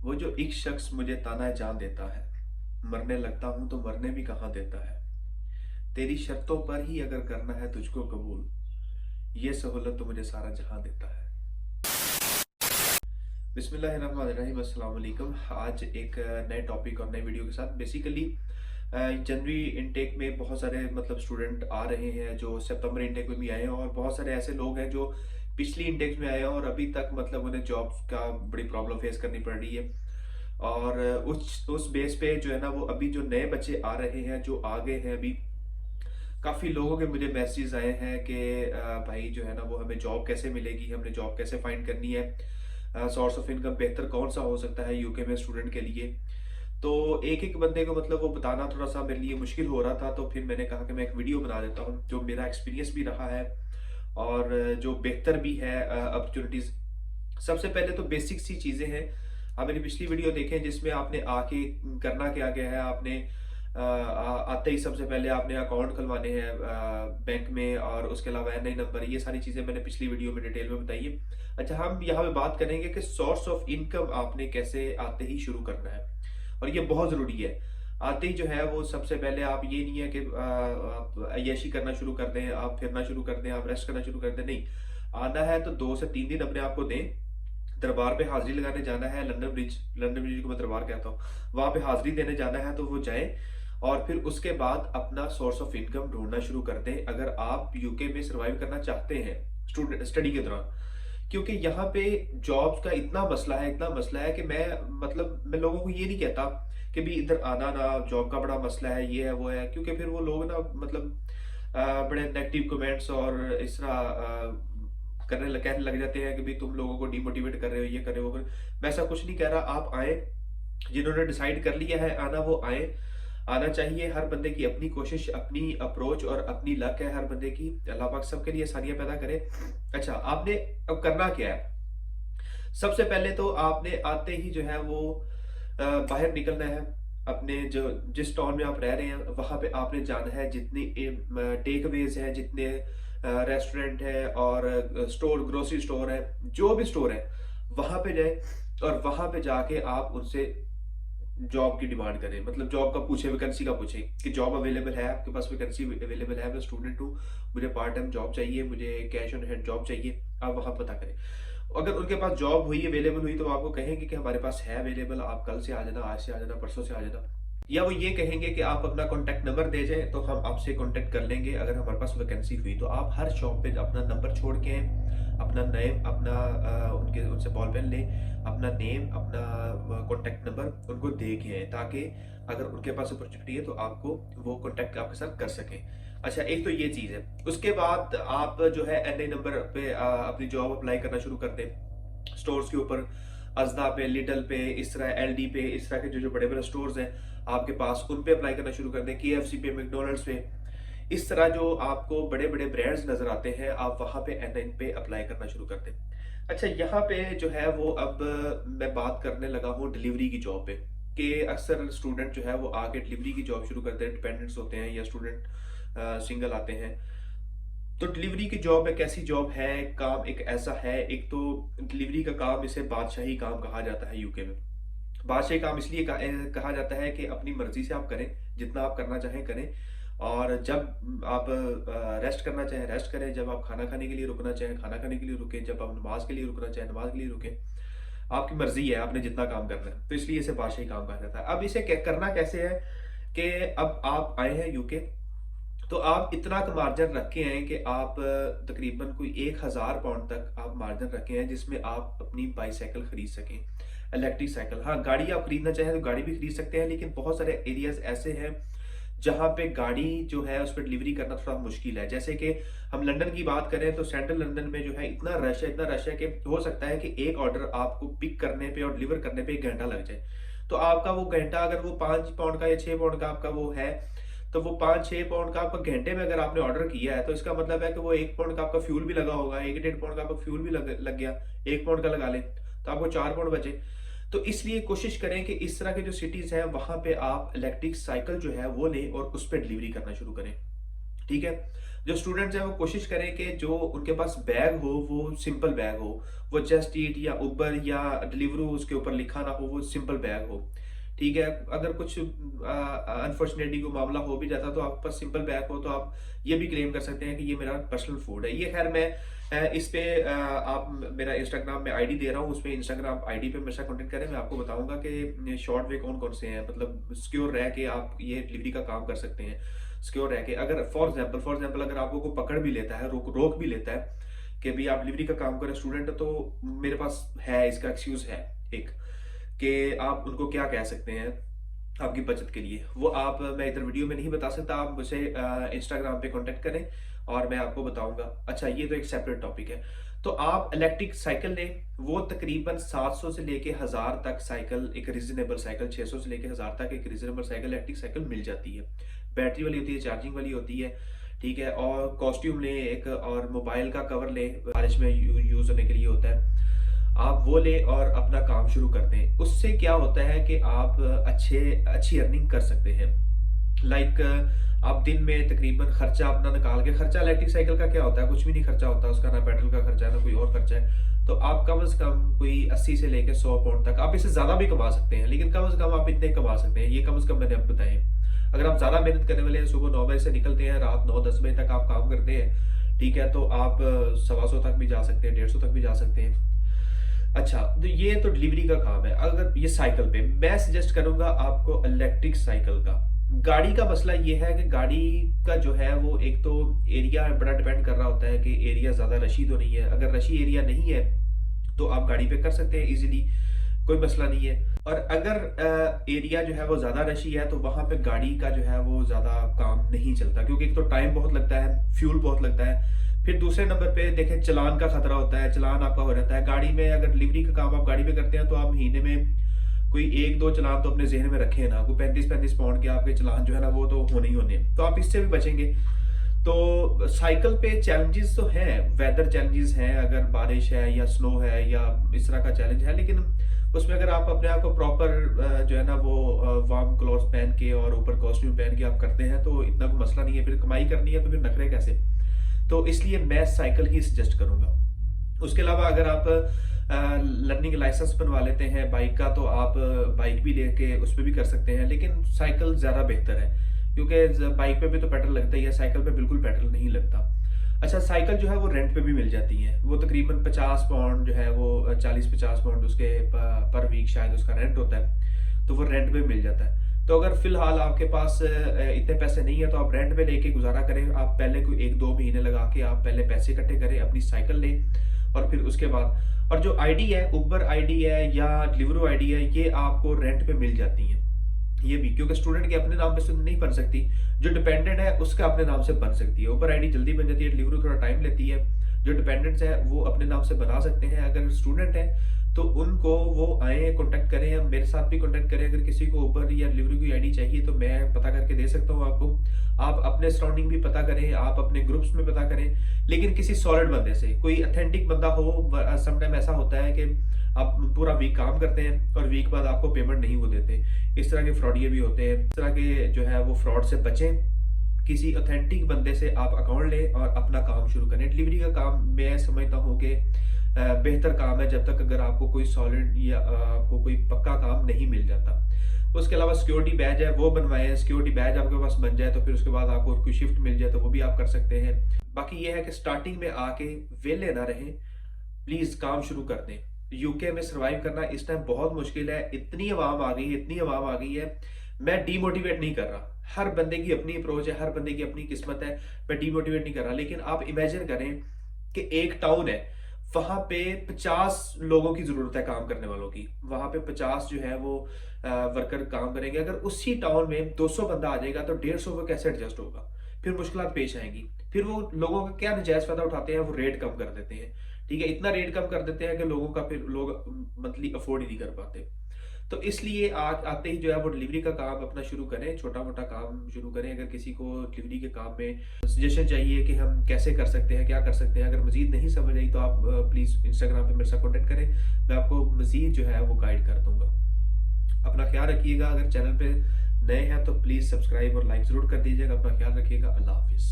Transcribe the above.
वो जो एक शख्स मुझे ताना जान देता है, मरने लगता हूं तो मरने भी कहाँ देता है। तेरी शर्तों पर ही अगर करना है तुझको कबूल, ये सहूलत तो मुझे सारा जहां देता है। बिस्मिल्लाहिर्रहमानिर्रहीम, अस्सलाम वालेकुम। आज एक नए टॉपिक और नए वीडियो के साथ बेसिकली जनवरी इनटेक में बहुत सारे मतलब स्टूडेंट आ रहे हैं जो सितंबर इनटेक में भी आए हैं, और बहुत सारे ऐसे लोग हैं जो पिछली इनटेक में आए हैं और अभी तक मतलब उन्हें जॉब्स का बड़ी प्रॉब्लम फेस करनी पड़ रही है। और उस बेस पे जो है ना, वो अभी जो नए बच्चे आ रहे हैं जो आ गए हैं अभी, काफ़ी लोगों के मुझे मैसेज आए हैं कि भाई जो है ना, वो हमें जॉब कैसे मिलेगी, हमने जॉब कैसे फाइंड करनी है, सोर्स ऑफ इनकम बेहतर कौन सा हो सकता है यूके में स्टूडेंट के लिए। तो एक एक बंदे को मतलब वो बताना थोड़ा सा मेरे लिए मुश्किल हो रहा था, तो फिर मैंने कहा कि मैं एक वीडियो बना देता हूँ जो मेरा एक्सपीरियंस भी रहा है और जो बेहतर भी है अपॉर्चुनिटीज़। सबसे पहले तो बेसिक सी चीज़ें हैं। आप मेरी पिछली वीडियो देखें जिसमें आपने आके करना क्या क्या है। आपने आते ही सबसे पहले आपने अकाउंट खुलवाने हैं बैंक में, और उसके अलावा एनआई नंबर, ये सारी चीज़ें मैंने पिछली वीडियो में डिटेल में बताई है। अच्छा, हम यहाँ पे बात करेंगे कि सोर्स ऑफ इनकम आपने कैसे आते ही शुरू करना है, और ये बहुत ज़रूरी है। आते ही जो है वो सबसे पहले आप ये नहीं है कि आप अय्याशी करना शुरू कर दें, आप फिरना शुरू कर दें, आप रेस्ट करना शुरू कर दें। नहीं, आना है तो 2 से 3 दिन अपने आप को दें। दरबार पे हाजिरी लगाने जाना है, लंदन ब्रिज को मैं दरबार कहता हूँ, वहां पे हाजिरी देने जाना है तो वो जाए। और फिर उसके बाद अपना सोर्स ऑफ इनकम ढूंढना शुरू कर दें अगर आप यूके में सर्वाइव करना चाहते हैं स्टूडेंट स्टडी के दौरान। क्योंकि यहाँ पे जॉब्स का इतना मसला है कि मैं लोगों को ये नहीं कहता कि भी इधर आना ना, जॉब का बड़ा मसला है, ये है वो है, क्योंकि फिर वो लोग ना मतलब बड़े नेगेटिव कमेंट्स और इस तरह कहने लग जाते हैं कि भाई तुम लोगों को डिमोटिवेट कर रहे हो, ये कर रहे हो, वो कर रहे हो। मैं ऐसा कुछ नहीं कह रहा, आप आए, जिन्होंने डिसाइड कर लिया है आना वो आए। आना चाहिए। हर बंदे की अपनी कोशिश, अपनी अप्रोच और अपनी लक है हर बंदे की। अल्लाह पाक सबके लिए आसानियां पैदा करे। अच्छा, आपने अब करना क्या है? सबसे पहले तो आपने आते ही जो है वो बाहर निकलना है। अपने जो जिस टाउन में आप रह रहे हैं वहां पे आपने जाना है। जितनी टेक अवेज है, जितने रेस्टोरेंट है और स्टोर, ग्रोसरी स्टोर है, जो भी स्टोर है, वहां पे जाए और वहां पे जाके आप उनसे जॉब की डिमांड करें। मतलब जॉब का पूछे, वैकेंसी का पूछे कि जॉब अवेलेबल है आपके पास, वैकेंसी अवेलेबल है, मैं स्टूडेंट हूँ, मुझे पार्ट टाइम जॉब चाहिए, मुझे कैश ऑन हैंड जॉब चाहिए। आप वहां पता करें। अगर उनके पास जॉब हुई, अवेलेबल हुई, तो आपको कहेंगे कि हमारे पास है अवेलेबल, आप कल से आ जाना, आज से आ जाना, परसों से आ जाना। या वो ये कहेंगे कि आप अपना कॉन्टैक्ट नंबर दे जाएं तो हम आपसे कॉन्टैक्ट कर लेंगे अगर हमारे पास वैकेंसी हुई। तो आप हर शॉप पे अपना नंबर छोड़ के, अपना नेम, अपना उनके उनसे बॉल पेन लें, अपना नेम, अपना कॉन्टैक्ट नंबर उनको दे के आए, ताकि अगर उनके पास अपॉर्चुनिटी है तो आपको वो कॉन्टैक्ट आपके साथ कर सकें। अच्छा, एक तो ये चीज़ है। उसके बाद आप जो है एनआई नंबर पे अपनी जॉब अप्लाई करना शुरू कर दें। स्टोर्स के ऊपर, अजदा पे, लिडल पे, इस तरह एलडी पे, इस तरह के जो जो बड़े बड़े स्टोर्स हैं आपके पास, उन पे अप्लाई करना शुरू कर दें। केएफसी पे, मैकडोनल्ड्स पे, इस तरह जो आपको बड़े बड़े ब्रांड्स नजर आते हैं, आप वहां पे एनआई पे अप्लाई करना शुरू कर दें। अच्छा, यहाँ पे जो है वो अब मैं बात करने लगा हूँ डिलीवरी की जॉब पे, कि अक्सर स्टूडेंट जो है वो आगे डिलीवरी की जॉब शुरू करते हैं, डिपेंडेंट्स होते हैं या स्टूडेंट सिंगल आते हैं। तो डिलीवरी की जॉब एक ऐसी जॉब है, काम एक ऐसा है, एक तो डिलीवरी का काम, इसे बादशाही काम कहा जाता है यूके में। बादशाही काम इसलिए कहा जाता है कि अपनी मर्जी से आप करें, जितना आप करना चाहें करें, और जब आप रेस्ट करना चाहें रेस्ट करें, जब आप खाना खाने के लिए रुकना चाहें खाना खाने के लिए रुकें, जब आप नमाज के लिए रुकना चाहें नमाज के लिए रुकें। आपकी मर्जी है, आपने जितना काम करना है, तो इसलिए इसे बादशाही काम कहा जाता है। अब इसे करना कैसे है कि अब आप आए हैं यूके, तो आप इतना का मार्जिन रखे हैं कि आप तकरीबन कोई 1000 पाउंड तक आप मार्जिन रखे हैं जिसमें आप अपनी बाईसाइकिल खरीद सकें, इलेक्ट्रिक साइकिल। हाँ, गाड़ी आप खरीदना चाहें तो गाड़ी भी खरीद सकते हैं, लेकिन बहुत सारे एरियाज ऐसे हैं जहाँ पे गाड़ी जो है उस पर डिलीवरी करना थोड़ा मुश्किल है। जैसे कि हम लंदन की बात करें तो सेंट्रल लंदन में जो है इतना रश है कि हो सकता है कि एक ऑर्डर आपको पिक करने पे और डिलीवर करने पे 1 घंटा लग जाए। तो आपका वो घंटा, अगर वो 5 पाउंड का या 6 पाउंड का आपका वो है, तो वो 5-6 पाउंड का आपका घंटे में अगर आपने ऑर्डर किया है, तो इसका मतलब है कि वो 1 पाउंड का आपका फ्यूल भी लगा होगा, 1-1.5 पाउंड का आपका फ्यूल भी लग गया। 1 पाउंड का लगा ले तो आपको 4 पाउंड बचे। तो इसलिए कोशिश करें कि इस तरह के जो सिटीज हैं वहां पे आप इलेक्ट्रिक साइकिल जो है वो लें और उस पर डिलीवरी करना शुरू करें। ठीक है? जो स्टूडेंट्स हैं वो कोशिश करें कि जो उनके पास बैग हो वो सिंपल बैग हो। वो जस्ट ईट या उबर या डिलीवरी उसके ऊपर लिखा ना हो, वो सिंपल बैग हो। ठीक है? अगर कुछ अनफॉर्चुनेटली कोई मामला हो भी जाता तो आपके पास सिंपल बैग हो तो आप ये भी क्लेम कर सकते हैं कि ये मेरा पर्सनल फूड है। ये खैर मैं इस पे आप मेरा इंस्टाग्राम में आईडी दे रहा हूँ, उसपे इंस्टाग्राम आईडी पे मेरे साथ कॉन्टेक्ट करें। मैं आपको बताऊँगा कि शॉर्ट वे कौन-कौन से हैं, मतलब सिक्योर रह के आप ये डिलीवरी का काम कर सकते हैं। सिक्योर रह के अगर फॉर एग्जाम्पल अगर आपको कोई पकड़ भी लेता है, रोक रोक भी लेता है कि भई आप डिलीवरी का काम कर रहे स्टूडेंट, तो मेरे पास है, इसका एक्सक्यूज़ है एक, कि आप उनको क्या कह सकते हैं आपकी बचत के लिए। वो आप मैं इधर वीडियो में नहीं बता सकता, आप मुझे इंस्टाग्राम पे कॉन्टैक्ट करें और मैं आपको बताऊँगा। अच्छा, ये तो एक सेपरेट टॉपिक है। तो आप इलेक्ट्रिक साइकिल लें, वो तकरीबन 700 से लेके 1000 तक साइकिल, एक रीज़नेबल साइकिल 600 से लेके 1000 तक एक रीज़नेबल साइकिल, इलेक्ट्रिक साइकिल मिल जाती है। बैटरी वाली होती है, चार्जिंग वाली होती है, ठीक है? और कॉस्ट्यूम लें एक, और मोबाइल का कवर लें, बारिश में यूज़ होने के लिए होता है। आप वो लें और अपना काम शुरू कर दें। उससे क्या होता है कि आप अच्छी अर्निंग कर सकते हैं। लाइक आप दिन में तकरीबन खर्चा अपना निकाल के, खर्चा इलेक्ट्रिक साइकिल का क्या होता है, कुछ भी नहीं खर्चा होता उसका, ना पेट्रोल का खर्चा है ना कोई और खर्चा है। तो आप कम से कम कोई 80 से लेके 100 पाउंड तक, आप इससे ज़्यादा भी कमा सकते हैं, लेकिन कम से कम आप इतने कमा सकते हैं। ये कम से कम मैंने आपको बताए हैं। अगर आप ज़्यादा मेहनत करने वाले हैं, सुबह 9 बजे से निकलते हैं, रात 9-10 बजे तक आप काम करते हैं, ठीक है? तो आप 125 तक भी जा सकते हैं, 150 तक भी जा सकते हैं। अच्छा, तो ये तो डिलीवरी का काम है। अगर ये साइकिल पे मैं सजेस्ट करूंगा आपको इलेक्ट्रिक साइकिल का। गाड़ी का मसला ये है कि गाड़ी का जो है वो एक तो एरिया बड़ा डिपेंड कर रहा होता है कि एरिया ज़्यादा रशी तो नहीं है। अगर रशी एरिया नहीं है तो आप गाड़ी पे कर सकते हैं इजीली, कोई मसला नहीं है। और अगर एरिया जो है वो ज़्यादा रशी है तो वहाँ पे गाड़ी का जो है वो ज़्यादा काम नहीं चलता, क्योंकि एक तो टाइम बहुत लगता है, फ्यूल बहुत लगता है। फिर दूसरे नंबर पे देखें, चलान का खतरा होता है, चलान आपका हो जाता है। गाड़ी में अगर डिलीवरी का काम आप गाड़ी पे करते हैं तो आप महीने में कोई 1-2 चलान तो अपने ज़हन में रखें ना, कोई 35-35 पाउंड के आपके चलान जो है ना वो तो होने ही होने हैं। तो आप इससे भी बचेंगे। तो साइकिल पे चैलेंजेस तो हैं, वेदर चैलेंजेस हैं, अगर बारिश है या स्नो है या इस तरह का चैलेंज है, लेकिन उसमें अगर आप अपने आप को प्रॉपर जो है ना वो वार्म क्लॉथ्स पहन के और ऊपर कॉस्ट्यूम पहन के आप करते हैं तो इतना कोई मसला नहीं है। फिर कमाई करनी है तो फिर नखरे कैसे? तो इसलिए मैं साइकिल ही सजेस्ट करूंगा। उसके अलावा अगर आप लर्निंग लाइसेंस बनवा लेते हैं बाइक का, तो आप बाइक भी लेके उस पर भी कर सकते हैं, लेकिन साइकिल ज़्यादा बेहतर है, क्योंकि बाइक पे भी तो पेट्रोल लगता ही है, साइकिल पे बिल्कुल पेट्रोल नहीं लगता। अच्छा, साइकिल जो है वो रेंट पे भी मिल जाती है। वो तकरीबन 50 पाउंड जो है वो 40-50 पाउंड उसके पर वीक शायद उसका रेंट होता है, तो वो रेंट पे मिल जाता है। तो अगर फिलहाल आपके पास इतने पैसे नहीं है तो आप रेंट पे लेके गुजारा करें। आप पहले कोई 1-2 महीने लगा के आप पहले पैसे इकट्ठे करें, अपनी साइकिल लें, और फिर उसके बाद, और जो आईडी है, उबर आईडी है या डिलीवरी आईडी है, ये आपको रेंट पे मिल जाती है। ये भी क्योंकि स्टूडेंट के अपने नाम पे से नहीं बन सकती, जो डिपेंडेंट है उसका अपने नाम से बन सकती है। उबर आईडी जल्दी बन जाती है, डिलीवरी थोड़ा टाइम लेती है। जो डिपेंडेंट्स है वो अपने नाम से बना सकते हैं। अगर स्टूडेंट है तो उनको वो आए, कांटेक्ट करें, या मेरे साथ भी कांटेक्ट करें। अगर किसी को उबर या डिलीवरी की आईडी चाहिए तो मैं पता करके दे सकता हूँ आपको। आप अपने सराउंडिंग भी पता करें, आप अपने ग्रुप्स में पता करें, लेकिन किसी सॉलिड बंदे से, कोई अथेंटिक बंदा हो। समटाइम ऐसा होता है कि आप पूरा वीक काम करते हैं और वीक बाद आपको पेमेंट नहीं वो देते। इस तरह के फ्रॉडिये भी होते हैं। इस तरह के जो है वो फ्रॉड से बचें। किसी ऑथेंटिक बंदे से आप अकाउंट लें और अपना काम शुरू करें। डिलीवरी का काम मैं समझता हूँ कि बेहतर काम है जब तक अगर आपको कोई सॉलिड या आपको कोई पक्का काम नहीं मिल जाता। उसके अलावा सिक्योरिटी बैज है वो बनवाएं। सिक्योरिटी बैज आपके पास बन जाए तो फिर उसके बाद आपको कोई शिफ्ट मिल जाए तो वो भी आप कर सकते हैं। बाकी ये है कि स्टार्टिंग में आके वेले ना रहें, प्लीज काम शुरू कर दें। यूके में सर्वाइव करना इस टाइम बहुत मुश्किल है। इतनी आवाम आ गई है, इतनी आवाम आ गई है। मैं डीमोटिवेट नहीं कर रहा, हर बंदे की अपनी अप्रोच है, हर बंदे की अपनी किस्मत है। मैं डीमोटिवेट नहीं कर रहा, लेकिन आप इमेजिन करें कि एक टाउन है, वहां पे 50 लोगों की जरूरत है काम करने वालों की। वहां पे 50 जो है वो वर्कर काम करेंगे। अगर उसी टाउन में 200 बंदा आ जाएगा तो 150 वो कैसे एडजस्ट होगा? फिर मुश्किलात पेश आएंगी। फिर वो लोगों का क्या नजायज फायदा उठाते हैं, वो रेट कम कर देते हैं। ठीक है, इतना रेट कम कर देते हैं कि लोगों का फिर लोग मंथली अफोर्ड ही नहीं कर पाते। तो इसलिए आज आते ही जो है वो डिलीवरी का काम अपना शुरू करें, छोटा मोटा काम शुरू करें। अगर किसी को डिलीवरी के काम में सजेशन चाहिए कि हम कैसे कर सकते हैं, क्या कर सकते हैं, अगर मजीद नहीं समझ आई तो आप प्लीज़ इंस्टाग्राम पे मेरे साथ कॉन्टेक्ट करें, मैं आपको मजीद जो है वो गाइड कर दूंगा। अपना ख्याल रखिएगा। अगर चैनल पे नए हैं तो प्लीज़ सब्सक्राइब और लाइक ज़रूर कर दीजिएगा। अपना ख्याल रखिएगा। अल्लाह हाफिज़।